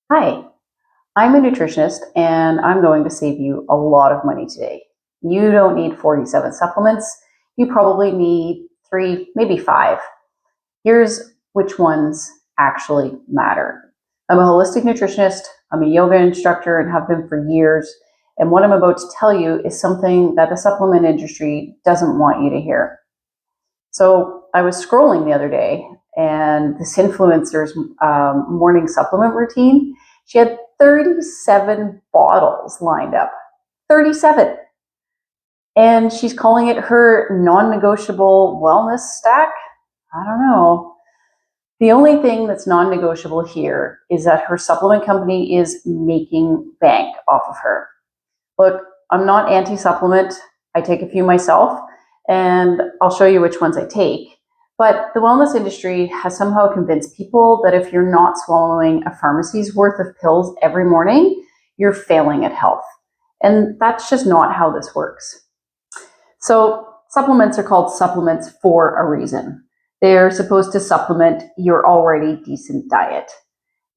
Hi, I'm a nutritionist and I'm going to save you a lot of money today. You don't need 47 supplements. You probably need 3, maybe 5. Here's which ones actually matter. I'm a holistic nutritionist, I'm a yoga instructor and have been for years. And what I'm about to tell you is something that the supplement industry doesn't want you to hear. So I was scrolling the other day and this influencer's morning supplement routine, she had 37 bottles lined up. 37. And she's calling it her non-negotiable wellness stack. I don't know. The only thing that's non-negotiable here is that her supplement company is making bank off of her. Look, I'm not anti-supplement. I take a few myself, and I'll show you which ones I take. But the wellness industry has somehow convinced people that if you're not swallowing a pharmacy's worth of pills every morning, you're failing at health. And that's just not how this works. So supplements are called supplements for a reason. They're supposed to supplement your already decent diet,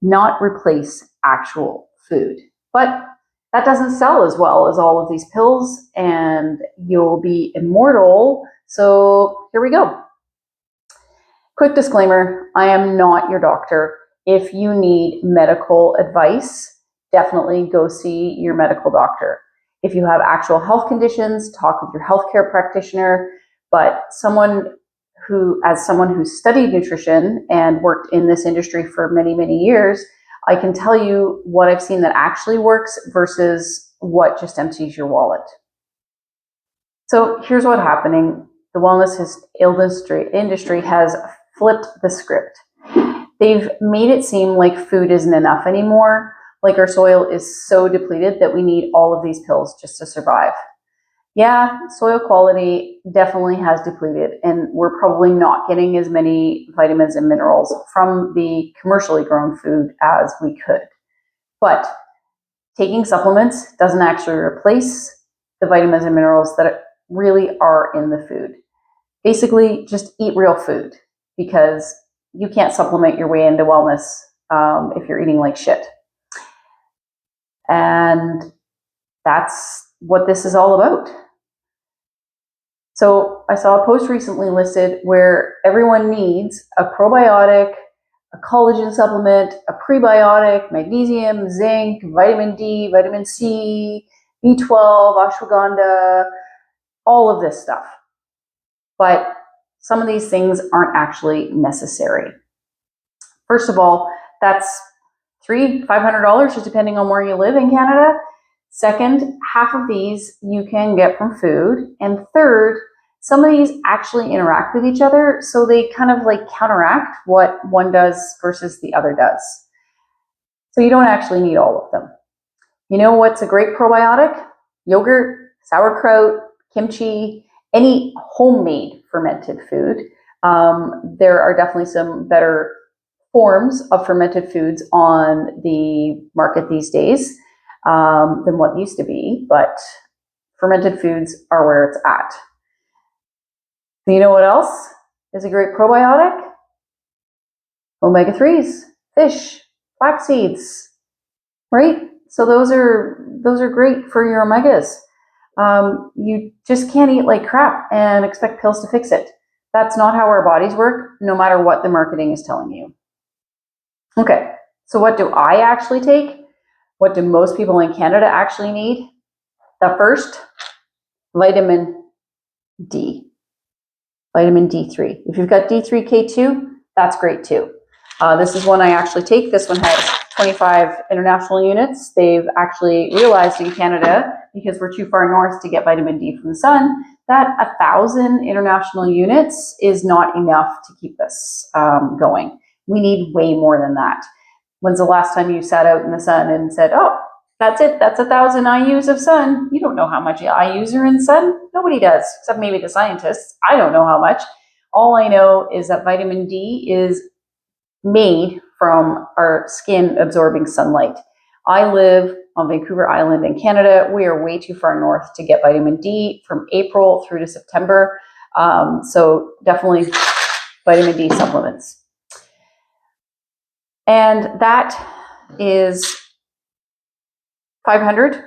not replace actual food. But that doesn't sell as well as all of these pills, and you'll be immortal. So here we go. Quick disclaimer, I am not your doctor. If you need medical advice, definitely go see your medical doctor. If you have actual health conditions, talk with your healthcare practitioner. But someone who studied nutrition and worked in this industry for many, many years, I can tell you what I've seen that actually works versus what just empties your wallet. So here's what's happening. The wellness industry has flipped the script. They've made it seem like food isn't enough anymore, like our soil is so depleted that we need all of these pills just to survive. Yeah, soil quality definitely has depleted, and we're probably not getting as many vitamins and minerals from the commercially grown food as we could. But taking supplements doesn't actually replace the vitamins and minerals that really are in the food. Basically, just eat real food, because you can't supplement your way into wellness if you're eating like shit. And that's what this is all about. So I saw a post recently listed where everyone needs a probiotic, a collagen supplement, a prebiotic, magnesium, zinc, vitamin D, vitamin C, B12, ashwagandha, all of this stuff. But some of these things aren't actually necessary. First of all, that's $500, just depending on where you live in Canada. Second, half of these you can get from food. And third, some of these actually interact with each other, so they kind of like counteract what one does versus the other does. So you don't actually need all of them. You know what's a great probiotic? Yogurt, sauerkraut, kimchi, any homemade fermented food. There are definitely some better forms of fermented foods on the market these days than what used to be, but fermented foods are where it's at. So you know what else is a great probiotic? Omega-3s, fish, flax seeds, right? So those are great for your omegas. You just can't eat like crap and expect pills to fix it. That's not how our bodies work, no matter what the marketing is telling you. Okay, so what do I actually take? What do most people in Canada actually need? The first, vitamin D. Vitamin D3. If you've got D3K2, that's great too. This is one I actually take. This one has 25 international units. They've actually realized in Canada, because we're too far north to get vitamin D from the sun, that 1,000 international units is not enough to keep us going. We need way more than that. When's the last time you sat out in the sun and said, oh, that's it, that's 1,000 IUs of sun? You don't know how much IUs are in the sun. Nobody does, except maybe the scientists. I don't know how much. All I know is that vitamin D is made from our skin absorbing sunlight. I live on Vancouver Island in Canada. We are way too far north to get vitamin D from April through to September. So definitely vitamin D supplements. And that is 500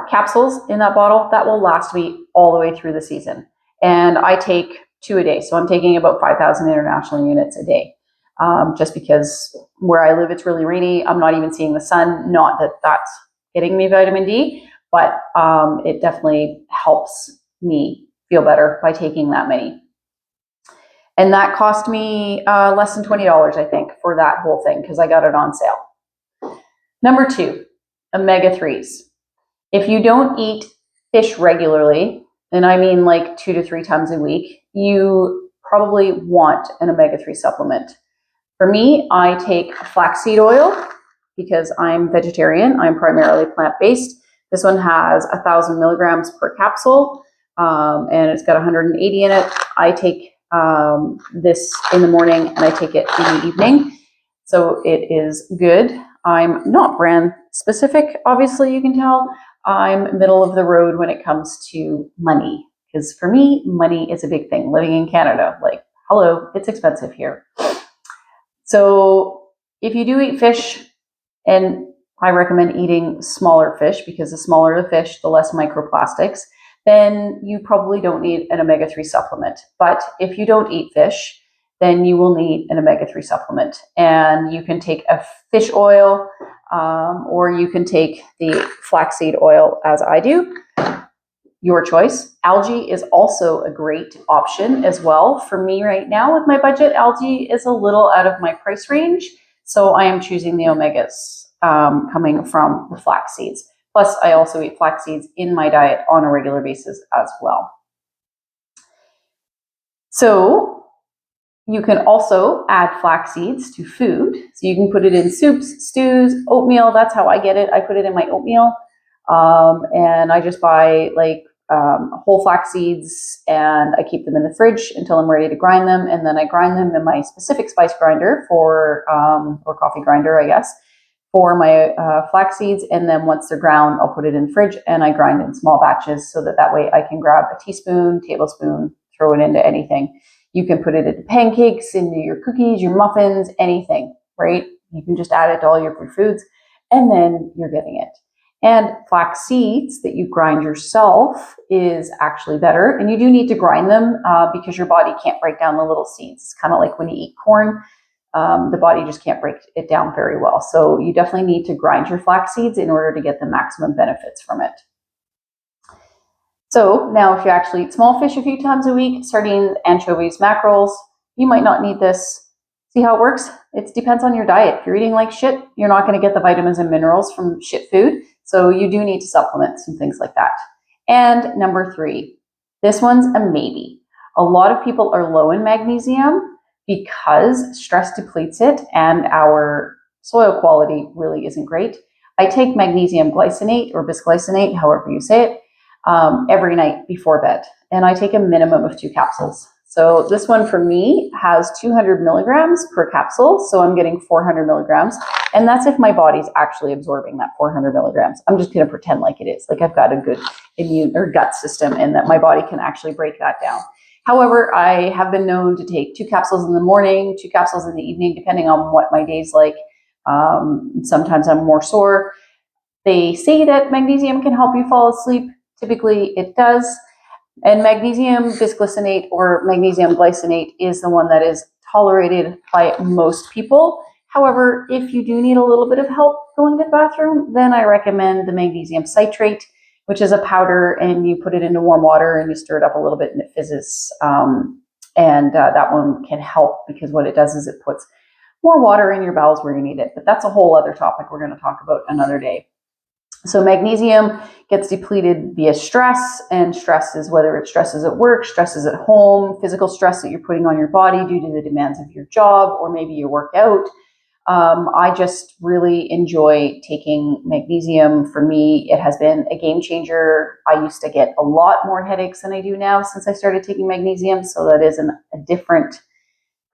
capsules in that bottle. That will last me all the way through the season. And I take 2 a day. So I'm taking about 5,000 international units a day. Just because where I live, it's really rainy. I'm not even seeing the sun. Not that that's getting me vitamin D, but it definitely helps me feel better by taking that many. And that cost me less than $20, I think, for that whole thing, because I got it on sale. Number 2, omega-3s. If you don't eat fish regularly, and I mean like 2 to 3 times a week, you probably want an omega-3 supplement. For me, I take flaxseed oil because I'm vegetarian. I'm primarily plant-based. This one has 1,000 milligrams per capsule, and it's got 180 in it. I take this in the morning and I take it in the evening. So it is good. I'm not brand specific, obviously, you can tell. I'm middle of the road when it comes to money, because for me, money is a big thing. Living in Canada, like, hello, it's expensive here. So if you do eat fish, and I recommend eating smaller fish, because the smaller the fish, the less microplastics, then you probably don't need an omega-3 supplement. But if you don't eat fish, then you will need an omega-3 supplement. And you can take a fish oil, or you can take the flaxseed oil as I do. Your choice. Algae is also a great option as well. For me right now with my budget, algae is a little out of my price range. So I am choosing the omegas coming from the flax seeds. Plus, I also eat flax seeds in my diet on a regular basis as well. So you can also add flax seeds to food. So you can put it in soups, stews, oatmeal. That's how I get it. I put it in my oatmeal. And I just buy like whole flax seeds, and I keep them in the fridge until I'm ready to grind them. And then I grind them in my specific spice grinder or coffee grinder, I guess, for my flax seeds. And then once they're ground, I'll put it in the fridge and I grind in small batches so that way I can grab a teaspoon, tablespoon, throw it into anything. You can put it into pancakes, into your cookies, your muffins, anything, right? You can just add it to all your foods, and then you're getting it. And flax seeds that you grind yourself is actually better. And you do need to grind them because your body can't break down the little seeds. It's kind of like when you eat corn, the body just can't break it down very well. So you definitely need to grind your flax seeds in order to get the maximum benefits from it. So now if you actually eat small fish a few times a week, sardines, anchovies, mackerels, you might not need this. See how it works? It depends on your diet. If you're eating like shit, you're not going to get the vitamins and minerals from shit food. So you do need to supplement some things like that. And number 3, this one's a maybe. A lot of people are low in magnesium because stress depletes it and our soil quality really isn't great. I take magnesium glycinate or bisglycinate, however you say it, every night before bed. And I take a minimum of 2 capsules. So this one for me has 200 milligrams per capsule. So I'm getting 400 milligrams. And that's if my body's actually absorbing that 400 milligrams. I'm just going to pretend like it is. Like I've got a good immune or gut system and that my body can actually break that down. However, I have been known to take 2 capsules in the morning, 2 capsules in the evening, depending on what my day's like. Sometimes I'm more sore. They say that magnesium can help you fall asleep. Typically it does. And magnesium bisglycinate or magnesium glycinate is the one that is tolerated by most people. However, if you do need a little bit of help going to the bathroom, then I recommend the magnesium citrate, which is a powder, and you put it into warm water and you stir it up a little bit and it fizzes. That one can help because what it does is it puts more water in your bowels where you need it. But that's a whole other topic we're going to talk about another day. So magnesium gets depleted via stress, and stress is whether it's stresses at work, stresses at home, physical stress that you're putting on your body due to the demands of your job, or maybe you work out. I just really enjoy taking magnesium. For me, it has been a game changer. I used to get a lot more headaches than I do now since I started taking magnesium. So that is a different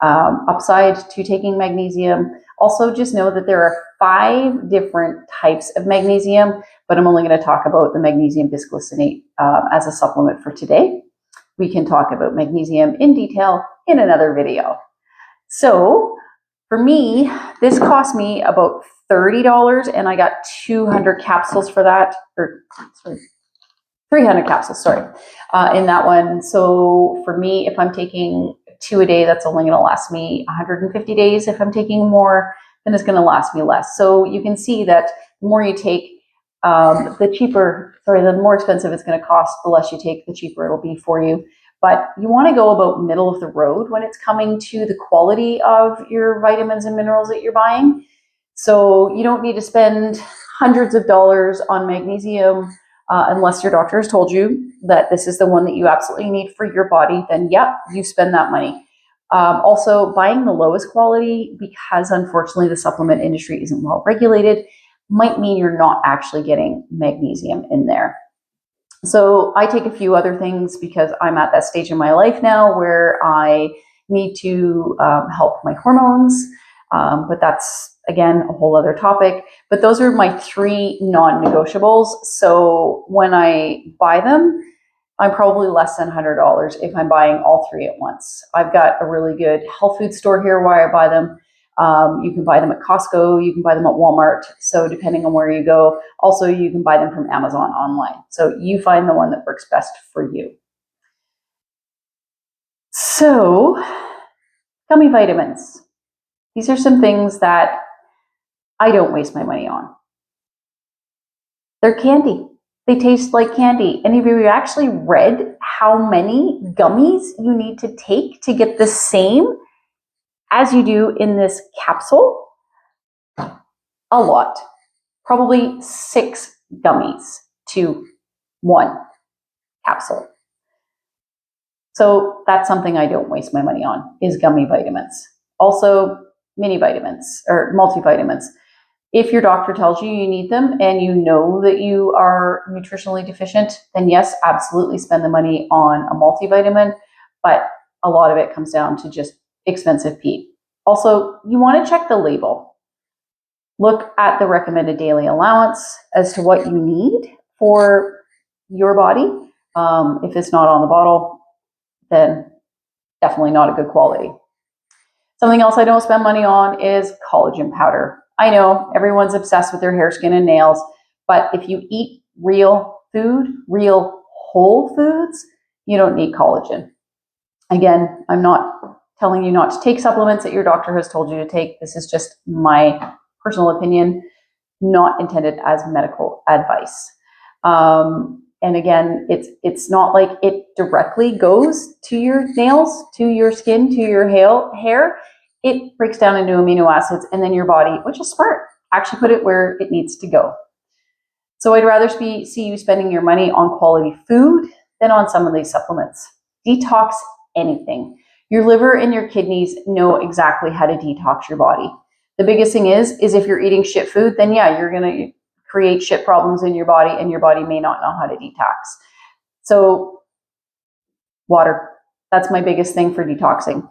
upside to taking magnesium. Also, just know that there are 5 different types of magnesium, but I'm only going to talk about the magnesium bisglycinate as a supplement for today. We can talk about magnesium in detail in another video. So For me, this cost me about $30 and I got 200 capsules for that, or sorry, 300 capsules, in that one. So for me, if I'm taking 2 a day, that's only going to last me 150 days. If I'm taking more, then it's going to last me less. So you can see that the more you take, the more expensive it's going to cost. The less you take, the cheaper it'll be for you. But you want to go about middle of the road when it's coming to the quality of your vitamins and minerals that you're buying. So you don't need to spend hundreds of dollars on magnesium unless your doctor has told you that this is the one that you absolutely need for your body. Then yep, you spend that money. Also, buying the lowest quality, because unfortunately the supplement industry isn't well regulated, might mean you're not actually getting magnesium in there. So I take a few other things because I'm at that stage in my life now where I need to help my hormones. But that's, again, a whole other topic. But those are my 3 non-negotiables. So when I buy them, I'm probably less than $100 if I'm buying all 3 at once. I've got a really good health food store here where I buy them. You can buy them at Costco, you can buy them at Walmart. So depending on where you go, also you can buy them from Amazon online. So you find the one that works best for you. So gummy vitamins. These are some things that I don't waste my money on. They're candy. They taste like candy. And have you actually read how many gummies you need to take to get the same as you do in this capsule? A lot. Probably 6 gummies to 1 capsule. So that's something I don't waste my money on, is gummy vitamins. Also, mini vitamins or multivitamins. If your doctor tells you you need them and you know that you are nutritionally deficient, then yes, absolutely spend the money on a multivitamin. But a lot of it comes down to just expensive Pete. Also, you want to check the label. Look at the recommended daily allowance as to what you need for your body. If it's not on the bottle, then definitely not a good quality. Something else I don't spend money on is collagen powder. I know everyone's obsessed with their hair, skin, and nails, but if you eat real food, real whole foods, you don't need collagen. Again, I'm not telling you not to take supplements that your doctor has told you to take. This is just my personal opinion, not intended as medical advice. And again, it's not like it directly goes to your nails, to your skin, to your hair. It breaks down into amino acids, and then your body, which is smart, actually put it where it needs to go. So I'd rather see you spending your money on quality food than on some of these supplements. Detox anything. Your liver and your kidneys know exactly how to detox your body. The biggest thing is if you're eating shit food, then yeah, you're going to create shit problems in your body, and your body may not know how to detox. So water, that's my biggest thing for detoxing.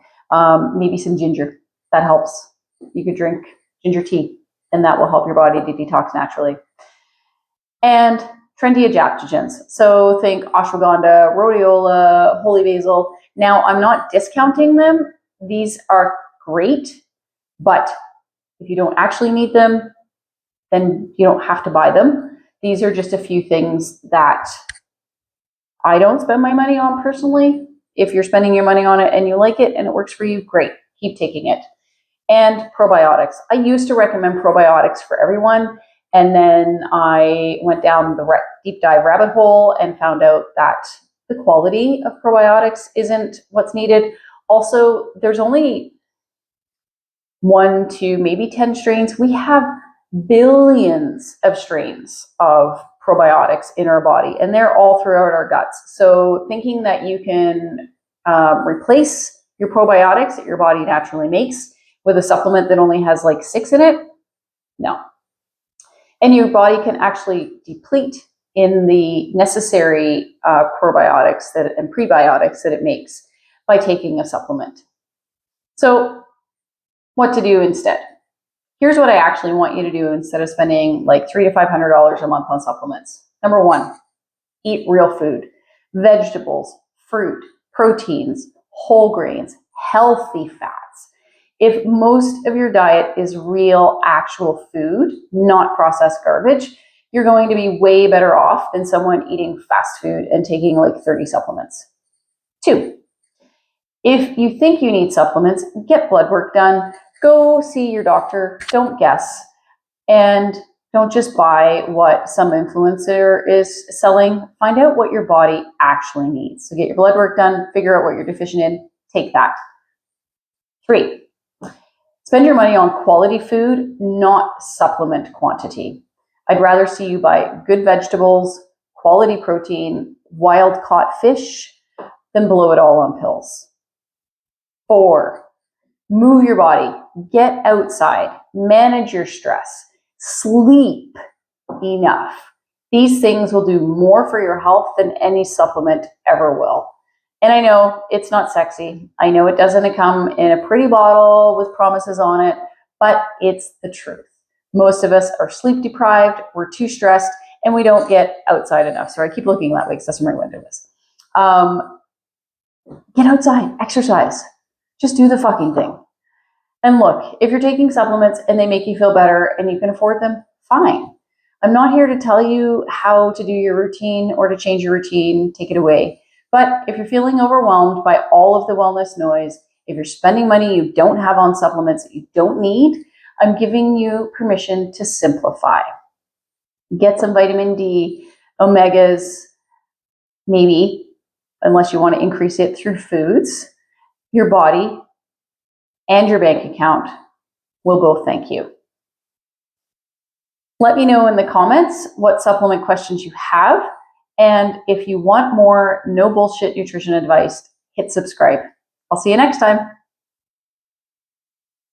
Maybe some ginger, that helps. You could drink ginger tea, and that will help your body to detox naturally. And trendy adaptogens. So think ashwagandha, rhodiola, holy basil. Now, I'm not discounting them. These are great, but if you don't actually need them, then you don't have to buy them. These are just a few things that I don't spend my money on personally. If you're spending your money on it and you like it and it works for you, great, keep taking it. And probiotics. I used to recommend probiotics for everyone, and then I went down the deep dive rabbit hole and found out that the quality of probiotics isn't what's needed. Also, there's only 1 to maybe 10 strains. We have billions of strains of probiotics in our body, and they're all throughout our guts. So thinking that you can replace your probiotics that your body naturally makes with a supplement that only has like 6 in it, no. And your body can actually deplete in the necessary probiotics and prebiotics that it makes by taking a supplement. So what to do instead? Here's what I actually want you to do instead of spending like $300 to $500 a month on supplements. Number 1, eat real food, vegetables, fruit, proteins, whole grains, healthy fats. If most of your diet is real, actual food, not processed garbage, you're going to be way better off than someone eating fast food and taking like 30 supplements. 2, if you think you need supplements, get blood work done. Go see your doctor. Don't guess. And don't just buy what some influencer is selling. Find out what your body actually needs. So get your blood work done, figure out what you're deficient in, take that. 3, spend your money on quality food, not supplement quantity. I'd rather see you buy good vegetables, quality protein, wild caught fish, than blow it all on pills. 4, move your body, get outside, manage your stress, sleep enough. These things will do more for your health than any supplement ever will. And I know it's not sexy. I know it doesn't come in a pretty bottle with promises on it, but it's the truth. Most of us are sleep deprived, we're too stressed, and we don't get outside enough. So I keep looking that way because that's where my window is. Get outside, exercise. Just do the fucking thing. And look, if you're taking supplements and they make you feel better and you can afford them, fine. I'm not here to tell you how to do your routine or to change your routine, take it away. But if you're feeling overwhelmed by all of the wellness noise, if you're spending money you don't have on supplements that you don't need, I'm giving you permission to simplify. Get some vitamin D, omegas, maybe, unless you want to increase it through foods. Your body and your bank account will both thank you. Let me know in the comments what supplement questions you have. And if you want more no bullshit nutrition advice, hit subscribe. I'll see you next time.